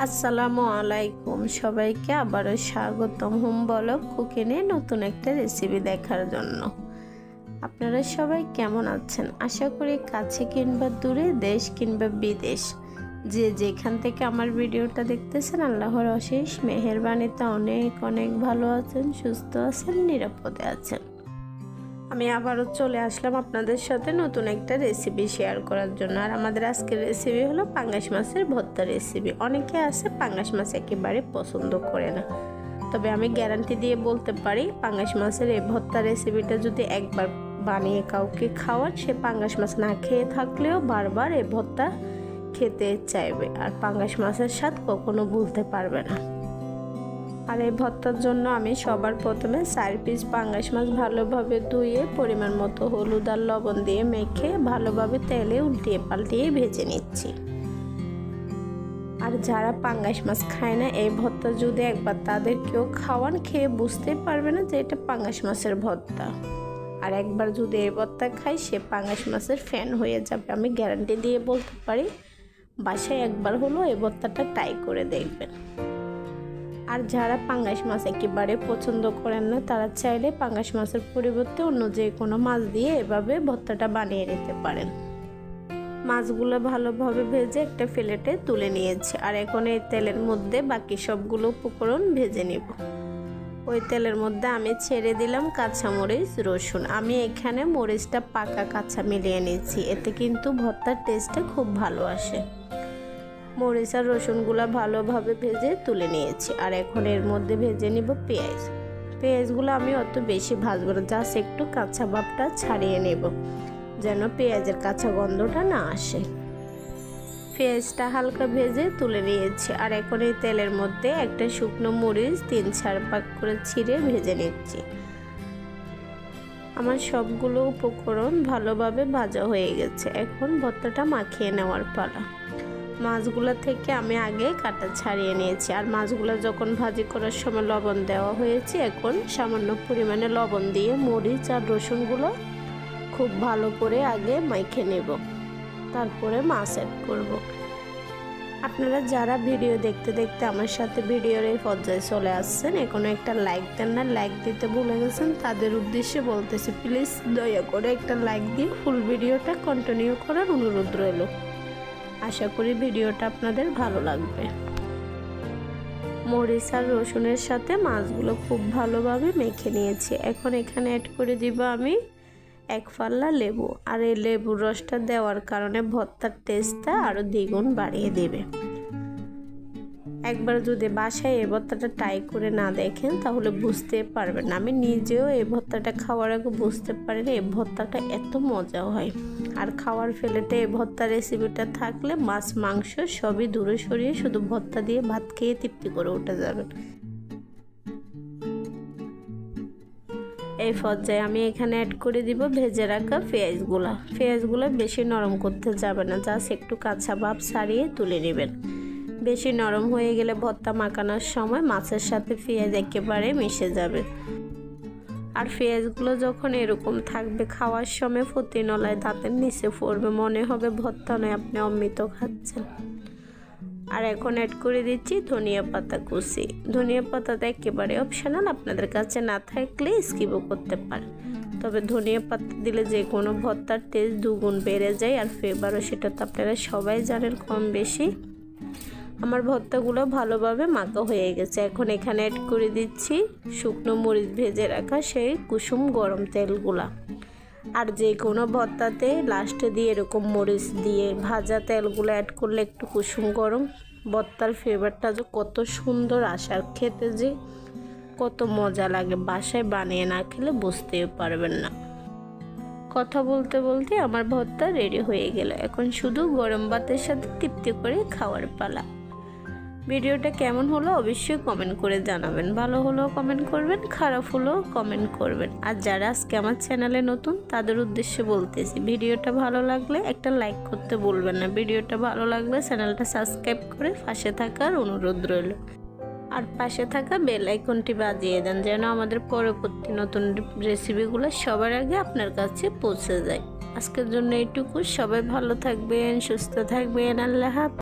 আসসালামু আলাইকুম সবাইকে আবারও স্বাগতম হোম ব্লগ কুকিংয়ে নতুন একটা রেসিপি দেখার জন্য। আপনারা সবাই কেমন আছেন? আশা করি কাছে কিংবা দূরে, দেশ কিংবা বিদেশ, যে যেখান থেকে আমার ভিডিওটা দেখতেছেন আল্লাহর অশেষ মেহেরবানিতে অনেক অনেক ভালো আছেন, সুস্থ আছেন, নিরাপদে আছেন। আমি আবারও চলে আসলাম আপনাদের সাথে নতুন একটা রেসিপি শেয়ার করার জন্য। আর আমাদের আজকের রেসিপি হলো পাঙ্গাস মাছের ভর্তা রেসিপি। অনেকে আছে পাঙ্গাস মাছ একেবারে পছন্দ করে না, তবে আমি গ্যারান্টি দিয়ে বলতে পারি পাঙ্গাস মাছের এই ভর্তা রেসিপিটা যদি একবার বানিয়ে কাউকে খাওয়ান, সে পাঙ্গাস মাছ না খেয়ে থাকলেও বারবার এই ভর্তা খেতে চাইবে আর পাঙ্গাস মাছের স্বাদ কখনো ভুলতে পারবে না। আর এই ভর্তার জন্য আমি সবার প্রথমে 4 পিস পাঙ্গাস মাছ ভালোভাবে ধুয়ে পরিমাণ মতো হলুদ আর লবণ দিয়ে মেখে ভালোভাবে তেলে উল্টিয়ে পাল্টিয়ে ভেজে নিচ্ছি। আর যারা পাঙ্গাস মাছ খায় না, এই ভর্তা যদি একবার তাদেরকেও খাওয়ান, খেয়ে বুঝতেই পারবে না যে এটা পাঙ্গাস মাছের ভর্তা। আর একবার যদি এই ভর্তা খায়, সে পাঙ্গাস মাছের ফ্যান হয়ে যাবে। আমি গ্যারান্টি দিয়ে বলতে পারি, বাসায় একবার হলো এই ভর্তাটা ট্রাই করে দেখবেন। আর যারা পাঙ্গাস মাছ একেবারে পছন্দ করেন না, তারা চাইলে পাঙ্গাস মাছের পরিবর্তে অন্য যে কোনো মাছ দিয়ে এভাবে ভর্তাটা বানিয়ে নিতে পারেন। মাছগুলো ভালোভাবে ভেজে একটা প্লেটে তুলে নিয়েছি। আর এখন এই তেলের মধ্যে বাকি সবগুলো উপকরণ ভেজে নিব। ওই তেলের মধ্যে আমি ছেড়ে দিলাম কাঁচামরিচ, রসুন। আমি এখানে মরিচটা পাকা কাঁচা মিলিয়ে নিচ্ছি, এতে কিন্তু ভর্তার টেস্টটা খুব ভালো আসে। মরিচ আর রসুনগুলো ভালোভাবে ভেজে তুলে নিয়েছি। আর এখন এর মধ্যে ভেজে নিব পেঁয়াজ। পেঁয়াজগুলো আমি অত বেশি ভাজবো না, জাস্ট একটু কাঁচা ভাবটা ছাড়িয়ে নেব, যেন পেঁয়াজের কাঁচা গন্ধটা না আসে। পেঁয়াজটা হালকা ভেজে তুলে নিয়েছি। আর এখন এই তেলের মধ্যে একটা শুকনো মরিচ 3-4 ভাগ করে ছিঁড়ে ভেজে নিচ্ছি। আমার সবগুলো উপকরণ ভালোভাবে ভাজা হয়ে গেছে। এখন ভর্তাটা মাখিয়ে নেওয়ার পালা। মাছগুলো থেকে আমি আগে কাটা ছাড়িয়ে নিয়েছি। আর মাছগুলো যখন ভাজি করার সময় লবণ দেওয়া হয়েছে, এখন সামান্য পরিমাণে লবণ দিয়ে মরিচ আর রসুনগুলো খুব ভালো করে আগে মাখিয়ে নেব, তারপরে মাছ অ্যাড করব। আপনারা যারা ভিডিও দেখতে দেখতে আমার সাথে ভিডিওর এই পর্যায়ে চলে আসছেন, এখনো একটা লাইক দেন না, লাইক দিতে ভুলে গেছেন, তাদের উদ্দেশ্যে বলতেছি, প্লিজ দয়া করে একটা লাইক দিয়ে ফুল ভিডিওটা কন্টিনিউ করার অনুরোধ রইল। আশা করি ভিডিওটা আপনাদের ভালো লাগবে। মরিচ আর রসুনের সাথে মাছগুলো খুব ভালোভাবে মেখে নিয়েছি। এখন এখানে অ্যাড করে দিব আমি 1 পাল্লা লেবু। আর এই লেবুর রসটা দেওয়ার কারণে ভর্তার টেস্টটা আরও দ্বিগুণ বাড়িয়ে দেবে। একবার যদি বাসায় এই ভর্তাটা ট্রাই করে না দেখেন, তাহলে বুঝতে পারবেন না। আমি নিজেও এই ভর্তাটা খাওয়ার আগে বুঝতে পারিনি এই ভর্তাটা এত মজা হয়। আর খাওয়ার ফেলেতে এই ভর্তা রেসিপিটা থাকলে মাছ মাংস সবই দূরে সরিয়ে শুধু ভর্তা দিয়ে ভাত খেয়ে তৃপ্তি করে উঠে যাবেন। এই পর্যায়ে আমি এখানে অ্যাড করে দিব ভেজে রাখা পেঁয়াজগুলো বেশি নরম করতে যাবে না, জাস্ট একটু কাঁচা ভাব ছাড়িয়ে তুলে নেবেন। বেশি নরম হয়ে গেলে ভর্তা মাখানোর সময় মাছের সাথে পেঁয়াজ একেবারে মিশে যাবে। আর পেঁয়াজগুলো যখন এরকম থাকবে, খাওয়ার সময় ফতি নলায় দাঁতের নিচে পড়বে, মনে হবে ভর্তা নয়, আপনি অমৃত খাচ্ছেন। আর এখন অ্যাড করে দিচ্ছি ধনিয়া পাতা কুচি। ধনিয়া পাতাটা একেবারে অপশনাল, আপনাদের কাছে না থাকলে স্কিপও করতে পারেন। তবে ধনিয়া পাতা দিলে যে কোনো ভর্তার টেস্ট দুগুণ বেড়ে যায়, আর ফ্লেভারও, সেটা তো আপনারা সবাই জানেন কম বেশি। আমার ভর্তাগুলো ভালোভাবে মাখা হয়ে গেছে। এখন এখানে অ্যাড করে দিচ্ছি শুকনো মরিচ ভেজে রাখা সেই কুসুম গরম তেলগুলা। আর যে কোনো ভর্তাতে লাস্টে দিয়ে এরকম মরিচ দিয়ে ভাজা তেলগুলো অ্যাড করলে একটু কুসুম গরম, ভর্তার ফ্লেভারটা যে কত সুন্দর আসে, আর খেতে যে কত মজা লাগে, বাসায় বানিয়ে না খেলে বুঝতেও পারবেন না। কথা বলতে বলতে আমার ভর্তা রেডি হয়ে গেল। এখন শুধু গরম ভাতের সাথে তৃপ্তি করে খাওয়ার পালা। ভিডিওটা কেমন হলো অবশ্যই কমেন্ট করে জানাবেন। ভালো হলেও কমেন্ট করবেন, খারাপ হলেও কমেন্ট করবেন। আর যারা আজকে আমার চ্যানেলে নতুন, তাদের উদ্দেশ্যে বলতেছি, ভিডিওটা ভালো লাগলে একটা লাইক করতে বলবেন না। ভিডিওটা ভালো লাগলে চ্যানেলটা সাবস্ক্রাইব করে পাশে থাকার অনুরোধ রইল। আর পাশে থাকা বেল আইকনটি বাজিয়ে দেন, যেন আমাদের পরবর্তী নতুন রেসিপিগুলো সবার আগে আপনার কাছে পৌঁছে যায়। আজকের জন্য এইটুকু। সবাই ভালো থাকবেন, সুস্থ থাকবেন। আল্লাহ হাফেজ।